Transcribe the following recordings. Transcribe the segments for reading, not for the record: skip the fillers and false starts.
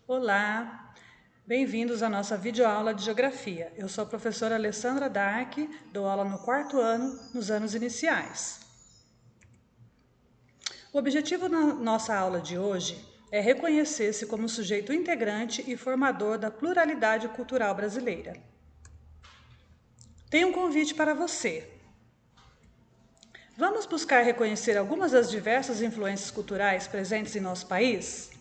Olá, bem-vindos à nossa videoaula de Geografia. Eu sou a professora Alessandra Dark, dou aula no quarto ano, nos anos iniciais. O objetivo da nossa aula de hoje é reconhecer-se como sujeito integrante e formador da pluralidade cultural brasileira. Tenho um convite para você. Vamos buscar reconhecer algumas das diversas influências culturais presentes em nosso país?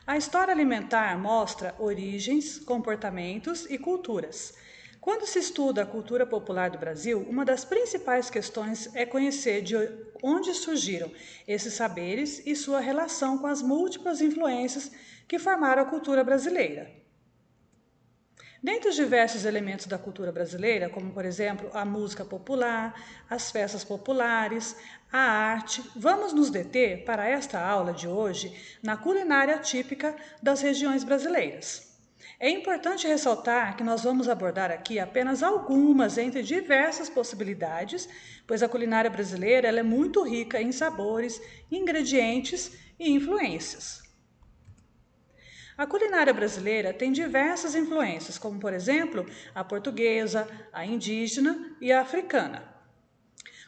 A história alimentar mostra origens, comportamentos e culturas. Quando se estuda a cultura popular do Brasil, uma das principais questões é conhecer de onde surgiram esses saberes e sua relação com as múltiplas influências que formaram a cultura brasileira. Dentre os diversos elementos da cultura brasileira, como por exemplo a música popular, as festas populares, a arte, vamos nos deter para esta aula de hoje na culinária típica das regiões brasileiras. É importante ressaltar que nós vamos abordar aqui apenas algumas entre diversas possibilidades, pois a culinária brasileira ela é muito rica em sabores, ingredientes e influências. A culinária brasileira tem diversas influências, como por exemplo a portuguesa, a indígena e a africana.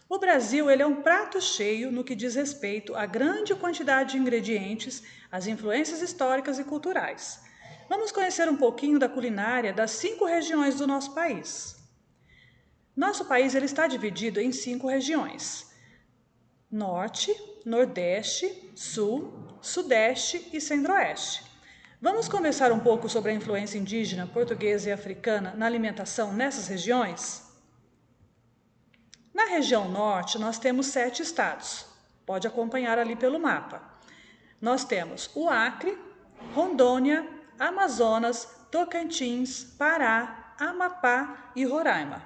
O Brasil ele é um prato cheio no que diz respeito à grande quantidade de ingredientes, às influências históricas e culturais. Vamos conhecer um pouquinho da culinária das 5 regiões do nosso país. Nosso país ele está dividido em 5 regiões: Norte, Nordeste, Sul, Sudeste e Centro-Oeste. Vamos conversar um pouco sobre a influência indígena, portuguesa e africana na alimentação nessas regiões? Na região norte, nós temos 7 estados. Pode acompanhar ali pelo mapa. Nós temos o Acre, Rondônia, Amazonas, Tocantins, Pará, Amapá e Roraima.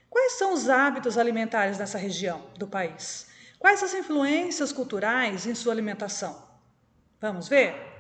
Quais são os hábitos alimentares nessa região do país? Quais as influências culturais em sua alimentação? Vamos ver?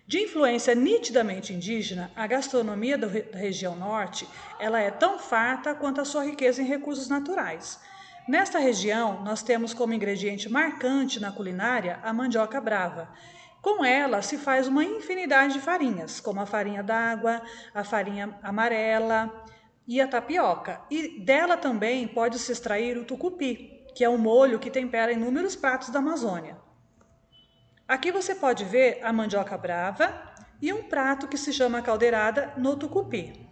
De influência nitidamente indígena, a gastronomia da região norte ela é tão farta quanto a sua riqueza em recursos naturais. Nesta região, nós temos como ingrediente marcante na culinária a mandioca brava. Com ela se faz uma infinidade de farinhas, como a farinha d'água, a farinha amarela e a tapioca. E dela também pode-se extrair o tucupi, que é um molho que tempera inúmeros pratos da Amazônia. Aqui você pode ver a mandioca brava e um prato que se chama caldeirada no tucupi.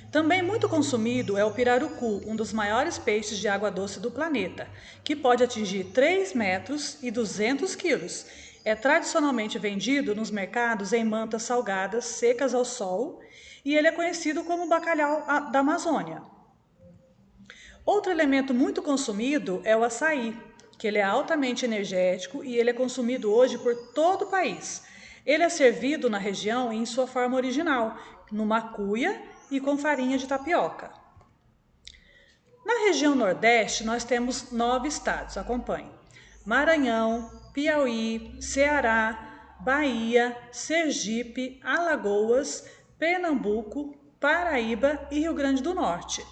Também muito consumido é o pirarucu, um dos maiores peixes de água doce do planeta, que pode atingir 3 metros e 200 quilos. É tradicionalmente vendido nos mercados em mantas salgadas, secas ao sol, e ele é conhecido como bacalhau da Amazônia. Outro elemento muito consumido é o açaí, que ele é altamente energético e ele é consumido hoje por todo o país. Ele é servido na região em sua forma original, numa cuia e com farinha de tapioca. Na região Nordeste, nós temos 9 estados, acompanhe: Maranhão, Piauí, Ceará, Bahia, Sergipe, Alagoas, Pernambuco, Paraíba e Rio Grande do Norte.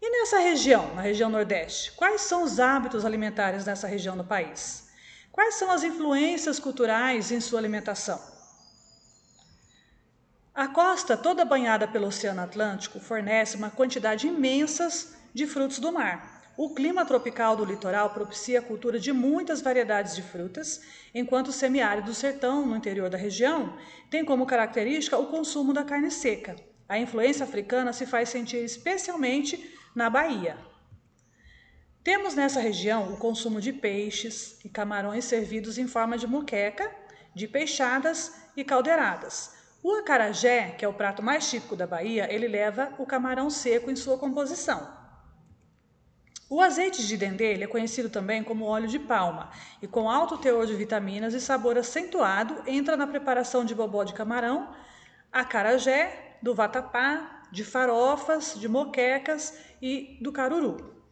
E nessa região, na região Nordeste, quais são os hábitos alimentares dessa região do país? Quais são as influências culturais em sua alimentação? A costa, toda banhada pelo Oceano Atlântico, fornece uma quantidade imensa de frutos do mar. O clima tropical do litoral propicia a cultura de muitas variedades de frutas, enquanto o semiárido do sertão, no interior da região, tem como característica o consumo da carne seca. A influência africana se faz sentir especialmente na Bahia. Temos nessa região o consumo de peixes e camarões servidos em forma de moqueca, de peixadas e caldeiradas. O acarajé, que é o prato mais típico da Bahia, ele leva o camarão seco em sua composição. O azeite de dendê ele é conhecido também como óleo de palma e com alto teor de vitaminas e sabor acentuado entra na preparação de bobó de camarão, acarajé, do vatapá, de farofas, de moquecas e do caruru.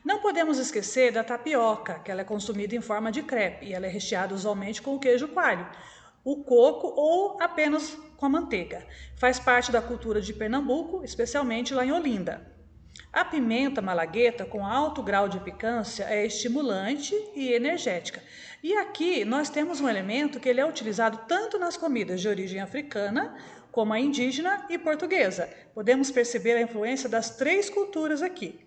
Não podemos esquecer da tapioca, que ela é consumida em forma de crepe e ela é recheada usualmente com o queijo coalho, o coco ou apenas com a manteiga. Faz parte da cultura de Pernambuco, especialmente lá em Olinda. A pimenta malagueta com alto grau de picância é estimulante e energética. E aqui nós temos um elemento que ele é utilizado tanto nas comidas de origem africana, como a indígena e portuguesa. Podemos perceber a influência das três culturas aqui.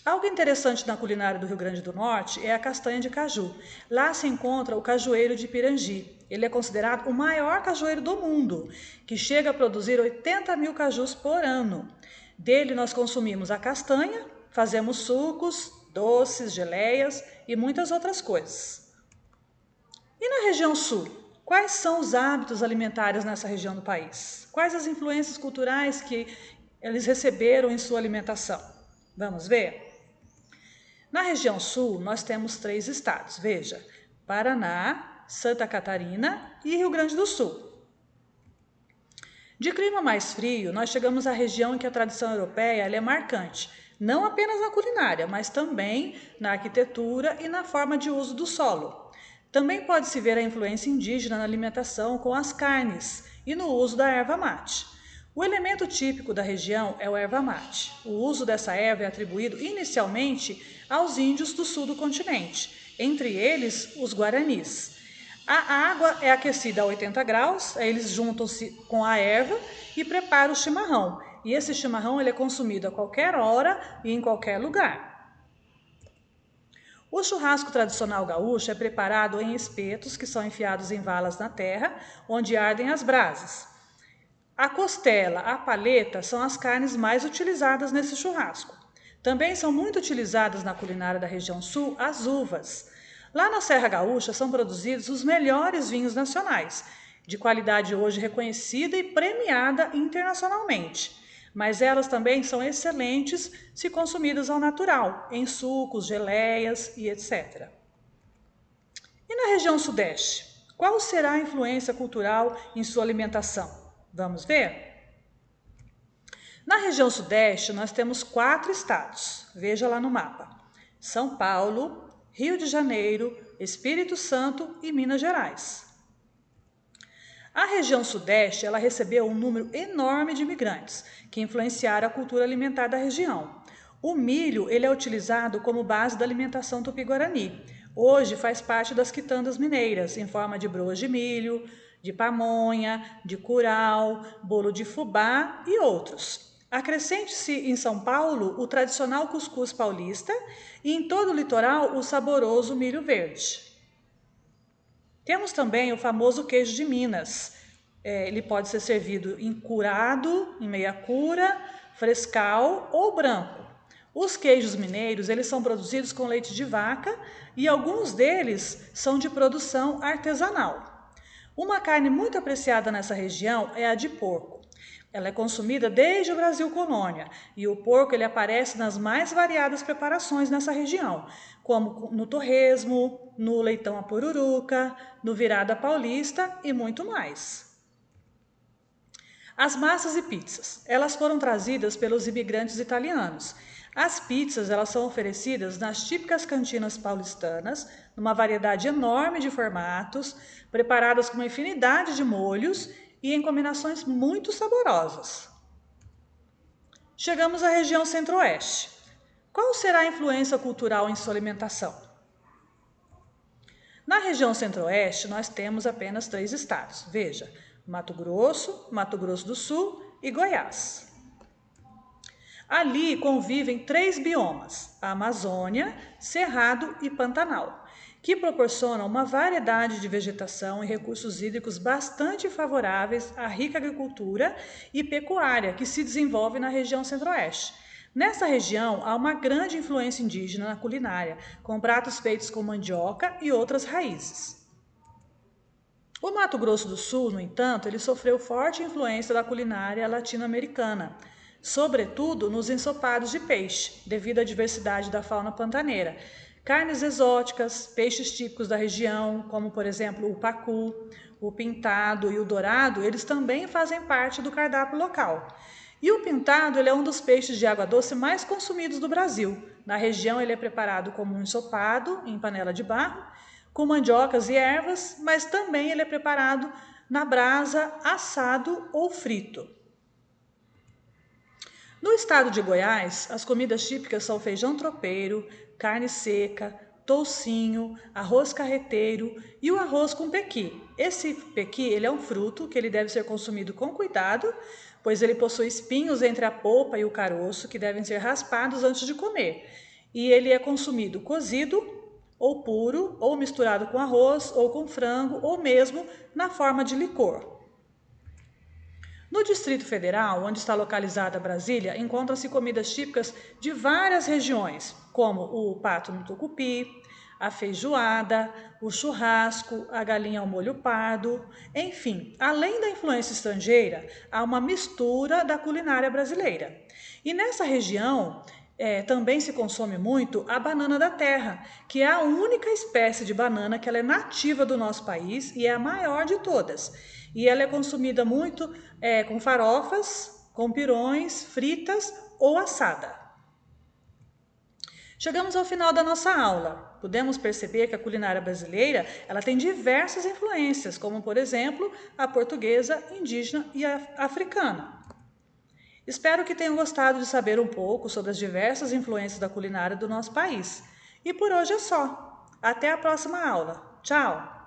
Algo interessante na culinária do Rio Grande do Norte é a castanha de caju. Lá se encontra o cajueiro de Pirangi. Ele é considerado o maior cajueiro do mundo, que chega a produzir 80 mil cajus por ano. Dele nós consumimos a castanha, fazemos sucos, doces, geleias e muitas outras coisas. E na região sul, quais são os hábitos alimentares nessa região do país? Quais as influências culturais que eles receberam em sua alimentação? Vamos ver? Na região sul, nós temos 3 estados, veja, Paraná, Santa Catarina e Rio Grande do Sul. De clima mais frio, nós chegamos à região em que a tradição europeia é marcante, não apenas na culinária, mas também na arquitetura e na forma de uso do solo. Também pode-se ver a influência indígena na alimentação com as carnes e no uso da erva mate. O elemento típico da região é o erva mate. O uso dessa erva é atribuído inicialmente aos índios do sul do continente, entre eles os guaranis. A água é aquecida a 80 graus, aí eles juntam-se com a erva e preparam o chimarrão. E esse chimarrão ele é consumido a qualquer hora e em qualquer lugar. O churrasco tradicional gaúcho é preparado em espetos que são enfiados em valas na terra, onde ardem as brasas. A costela, a paleta são as carnes mais utilizadas nesse churrasco. Também são muito utilizadas na culinária da região sul as uvas. Lá na Serra Gaúcha são produzidos os melhores vinhos nacionais, de qualidade hoje reconhecida e premiada internacionalmente. Mas elas também são excelentes se consumidas ao natural, em sucos, geleias e etc. E na região sudeste, qual será a influência cultural em sua alimentação? Vamos ver? Na região sudeste, nós temos 4 estados. Veja lá no mapa. São Paulo, Rio de Janeiro, Espírito Santo e Minas Gerais. A região sudeste, ela recebeu um número enorme de imigrantes, que influenciaram a cultura alimentar da região. O milho, ele é utilizado como base da alimentação tupi-guarani. Hoje faz parte das quitandas mineiras, em forma de broas de milho, de pamonha, de curau, bolo de fubá e outros. Acrescente-se em São Paulo o tradicional cuscuz paulista e em todo o litoral o saboroso milho verde. Temos também o famoso queijo de Minas. Ele pode ser servido em curado, em meia cura, frescal ou branco. Os queijos mineiros, eles são produzidos com leite de vaca e alguns deles são de produção artesanal. Uma carne muito apreciada nessa região é a de porco. Ela é consumida desde o Brasil colônia e o porco ele aparece nas mais variadas preparações nessa região, como no torresmo, no leitão à pururuca, no virada paulista e muito mais. As massas e pizzas, elas foram trazidas pelos imigrantes italianos. As pizzas, elas são oferecidas nas típicas cantinas paulistanas, numa variedade enorme de formatos, preparadas com uma infinidade de molhos e em combinações muito saborosas. Chegamos à região centro-oeste. Qual será a influência cultural em sua alimentação? Na região centro-oeste, nós temos apenas 3 estados. Veja, Mato Grosso do Sul e Goiás. Ali convivem 3 biomas, a Amazônia, Cerrado e Pantanal, que proporcionam uma variedade de vegetação e recursos hídricos bastante favoráveis à rica agricultura e pecuária que se desenvolve na região centro-oeste. Nessa região, há uma grande influência indígena na culinária, com pratos feitos com mandioca e outras raízes. O Mato Grosso do Sul, no entanto, ele sofreu forte influência da culinária latino-americana, sobretudo nos ensopados de peixe, devido à diversidade da fauna pantaneira. Carnes exóticas, peixes típicos da região, como por exemplo o pacu, o pintado e o dourado, eles também fazem parte do cardápio local. E o pintado ele é um dos peixes de água doce mais consumidos do Brasil. Na região ele é preparado como um ensopado em panela de barro, com mandiocas e ervas, mas também ele é preparado na brasa, assado ou frito. No estado de Goiás, as comidas típicas são feijão tropeiro, carne seca, toucinho, arroz carreteiro e o arroz com pequi. Esse pequi, ele é um fruto que ele deve ser consumido com cuidado, pois ele possui espinhos entre a polpa e o caroço que devem ser raspados antes de comer. E ele é consumido cozido ou puro, ou misturado com arroz ou com frango, ou mesmo na forma de licor. No Distrito Federal, onde está localizada Brasília, encontram-se comidas típicas de várias regiões, como o pato no tucupi, a feijoada, o churrasco, a galinha ao molho pardo, enfim, além da influência estrangeira, há uma mistura da culinária brasileira. E nessa região também se consome muito a banana da terra, que é a única espécie de banana que ela é nativa do nosso país e é a maior de todas. E ela é consumida muito com farofas, com pirões, fritas ou assada. Chegamos ao final da nossa aula. Podemos perceber que a culinária brasileira ela tem diversas influências, como por exemplo a portuguesa, indígena e a africana. Espero que tenham gostado de saber um pouco sobre as diversas influências da culinária do nosso país. E por hoje é só. Até a próxima aula. Tchau!